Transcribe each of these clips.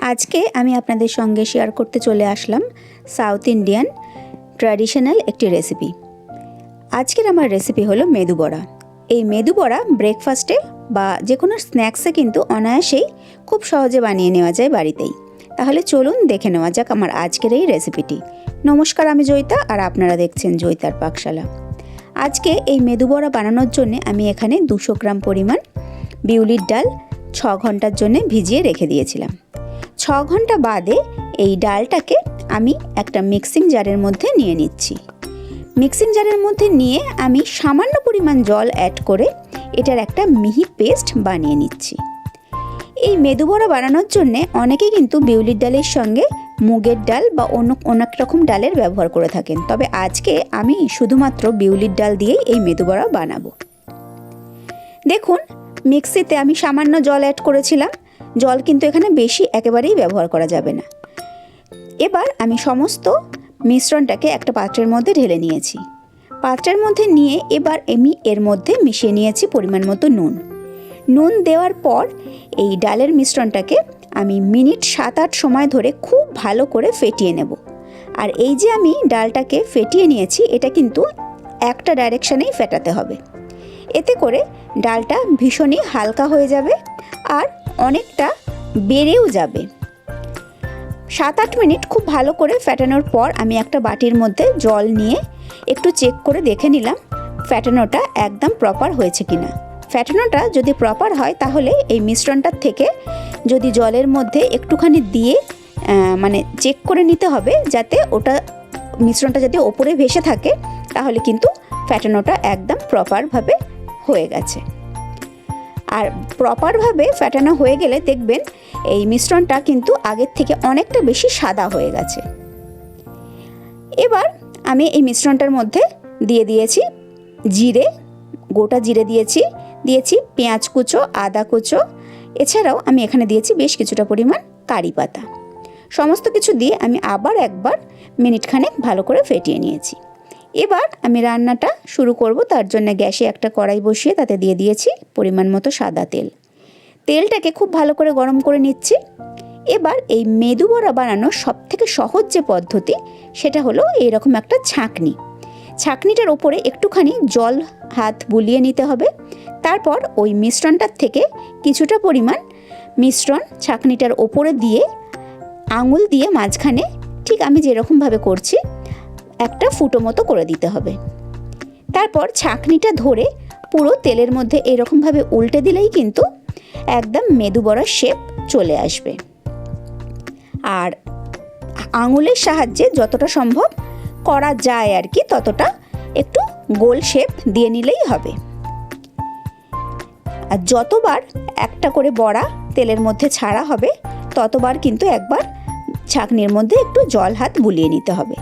আজকে আমি আপনাদের সঙ্গে শেয়ার করতে চলে আসলাম সাউথ ইন্ডিয়ান ট্র্যাডিশনাল একটি রেসিপি। আজকের আমার রেসিপি হলো মেদু বড়া। এই মেদু বড়া ব্রেকফাস্টে বা যে কোনো স্ন্যাক্সে কিন্তু অনায়াসেই খুব সহজে বানিয়ে নেওয়া যায় বাড়িতেই। তাহলে চলুন দেখে নেওয়া যাক আমার আজকের এই রেসিপিটি। নমস্কার, আমি জয়িতা আর আপনারা দেখছেন জয়িতার পাকশালা। আজকে এই মেদু বড়া বানানোর জন্য আমি এখানে 200 গ্রাম পরিমাণ বিউলির ডাল 6 ঘন্টার জন্য ভিজিয়ে রেখে দিয়েছিলাম। 6 ঘন্টা বাদে এই ডালটাকে আমি একটা মিক্সিং জারের মধ্যে নিয়ে নিচ্ছি। মিক্সিং জারের মধ্যে নিয়ে আমি সামান্য পরিমাণ জল অ্যাড করে এটার একটা মিহি পেস্ট বানিয়ে নিচ্ছি। এই মেদু বড়া বানানোর জন্য অনেকেই কিন্তু বিউলির ডালের সঙ্গে মুগের ডাল বা অনেক রকম ডালের ব্যবহার করে থাকেন, তবে আজকে আমি শুধুমাত্র বিউলির ডাল দিয়েই এই মেদু বড়া বানাবো। দেখুন, মিক্সিতে আমি সামান্য জল অ্যাড করেছিলাম। জল কিন্তু এখানে বেশি একেবারেই ব্যবহার করা যাবে না। এবার আমি সমস্ত মিশ্রণটাকে একটা পাত্রের মধ্যে ঢেলে নিয়েছি। পাত্রের মধ্যে নিয়ে এবার আমি এর মধ্যে মিশিয়ে নিয়েছি পরিমাণ মতো নুন। নুন দেওয়ার পর এই ডালের মিশ্রণটাকে আমি মিনিট 7-8 সময় ধরে খুব ভালো করে ফেটিয়ে নেব। আর এই যে আমি ডালটাকে ফেটিয়ে নিয়েছি, এটা কিন্তু একটা ডাইরেকশনেই ফেটাতে হবে। এতে করে ডালটা ভীষণই হালকা হয়ে যাবে আর অনেকটা বেড়েও যাবে। 7-8 মিনিট খুব ভালো করে ফেটানোর পর আমি একটা বাটির মধ্যে জল নিয়ে একটু চেক করে দেখে নিলাম ফেটানোটা একদম প্রপার হয়েছে কিনা। ফেটানোটা যদি প্রপার হয় তাহলে এই মিশ্রণটার থেকে যদি জলের মধ্যে একটুখানি দিয়ে চেক করে নিতে হবে, যাতে ওটা মিশ্রণটা যদি ওপরে ভেসে থাকে তাহলে কিন্তু ফেটানোটা একদম প্রপারভাবে হয়ে গেছে। আর প্রপারভাবে ফেটানো হয়ে গেলে দেখবেন এই মিশ্রণটা কিন্তু আগের থেকে অনেকটা বেশি সাদা হয়ে গেছে। এবার আমি এই মিশ্রণটার মধ্যে দিয়ে দিয়েছি জিরে, গোটা জিরে দিয়েছি পেঁয়াজ কুচো, আদা কুচো, এছাড়াও আমি এখানে দিয়েছি বেশ কিছুটা পরিমাণ কারি পাতা। সমস্ত কিছু দিয়ে আমি আবার একবার মিনিটখানেক ভালো করে ফেটিয়ে নিয়েছি। এবার আমি রান্নাটা শুরু করব। তার জন্য গ্যাসে একটা কড়াই বসিয়ে তাতে দিয়ে দিয়েছি পরিমাণ মতো সাদা তেল। তেলটাকে খুব ভালো করে গরম করে নিচ্ছি। এবার এই মেদু বড়া বানানোর সবথেকে সহজ যে পদ্ধতি সেটা হলো এইরকম একটা ছাঁকনি। ছাঁকনিটার ওপরে একটুখানি জল হাত বুলিয়ে নিতে হবে। তারপর ওই মিশ্রণটার থেকে কিছুটা পরিমাণ মিশ্রণ ছাঁকনিটার ওপরে দিয়ে আঙুল দিয়ে মাঝখানে ঠিক আমি যেরকমভাবে করছি একটা ফুটো মতো করে দিতে হবে। তারপর ছাঁকনিটা ধরে পুরো তেলের মধ্যে এরকমভাবে উল্টে দিলেই কিন্তু একদম মেদু বড়ার শেপ চলে আসবে। আর আঙুলের সাহায্যে যতটা সম্ভব করা যায় আর কি, ততটা একটু গোল শেপ দিয়ে নিলেই হবে। আর যতবার একটা করে বড়া তেলের মধ্যে ছাড়া হবে ততবার কিন্তু একবার ছাঁকনির মধ্যে একটু জল হাত বুলিয়ে নিতে হবে।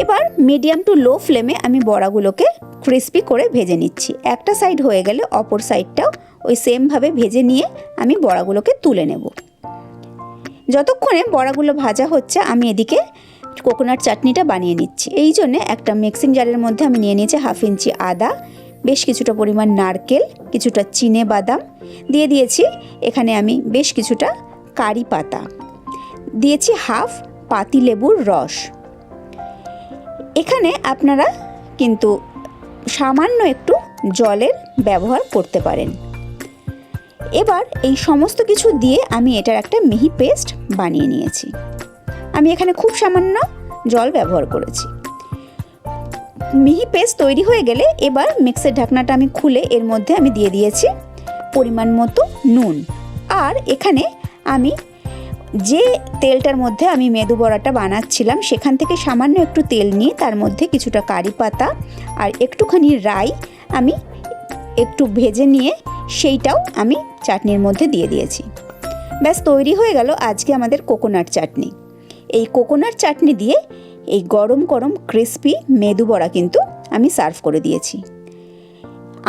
এবার মিডিয়াম টু লো ফ্লেমে আমি বড়াগুলোকে ক্রিস্পি করে ভেজে নিচ্ছি। একটা সাইড হয়ে গেলে অপর সাইডটাও ওই সেমভাবে ভেজে নিয়ে আমি বড়াগুলোকে তুলে নেব। যতক্ষণে বড়াগুলো ভাজা হচ্ছে আমি এদিকে কোকোনাট চাটনিটা বানিয়ে নিচ্ছি। এই জন্যে একটা মিক্সিং জারের মধ্যে আমি নিয়ে নিয়েছি 1/2 ইঞ্চি আদা, বেশ কিছুটা পরিমাণ নারকেল, কিছুটা চিনে বাদাম দিয়ে দিয়েছি। এখানে আমি বেশ কিছুটা কারি পাতা দিয়েছি, 1/2 পাতিলেবুর রস। এখানে আপনারা কিন্তু সামান্য একটু জলের ব্যবহার করতে পারেন। এবার এই সমস্ত কিছু দিয়ে আমি এটার একটা মিহি পেস্ট বানিয়ে নিয়েছি। আমি এখানে খুব সামান্য জল ব্যবহার করেছি। মিহি পেস্ট তৈরি হয়ে গেলে এবার মিক্সের ঢাকনাটা আমি খুলে এর মধ্যে আমি দিয়ে দিয়েছি পরিমাণ মতো নুন। আর এখানে আমি যে তেলটার মধ্যে আমি মেদু বড়াটা বানাচ্ছিলাম সেখান থেকে সামান্য একটু তেল নিয়ে তার মধ্যে কিছুটা কারি পাতা আর একটুখানি রাই আমি একটু ভেজে নিয়ে সেইটাও আমি চাটনির মধ্যে দিয়ে দিয়েছি। ব্যাস তৈরি হয়ে গেল আজকে আমাদের কোকোনাট চাটনি। এই কোকোনাট চাটনি দিয়ে এই গরম গরম ক্রিস্পি মেদু বড়া কিন্তু আমি সার্ভ করে দিয়েছি।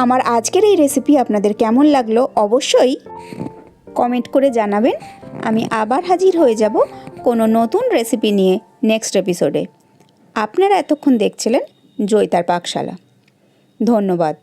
আমার আজকের এই রেসিপি আপনাদের কেমন লাগলো অবশ্যই কমেন্ট করে জানাবেন। আমি আবার হাজির হয়ে যাব কোনো নতুন রেসিপি নিয়ে নেক্সট এপিসোডে। আপনারা এতক্ষণ দেখছিলেন জয়িতার পাকশালা। ধন্যবাদ।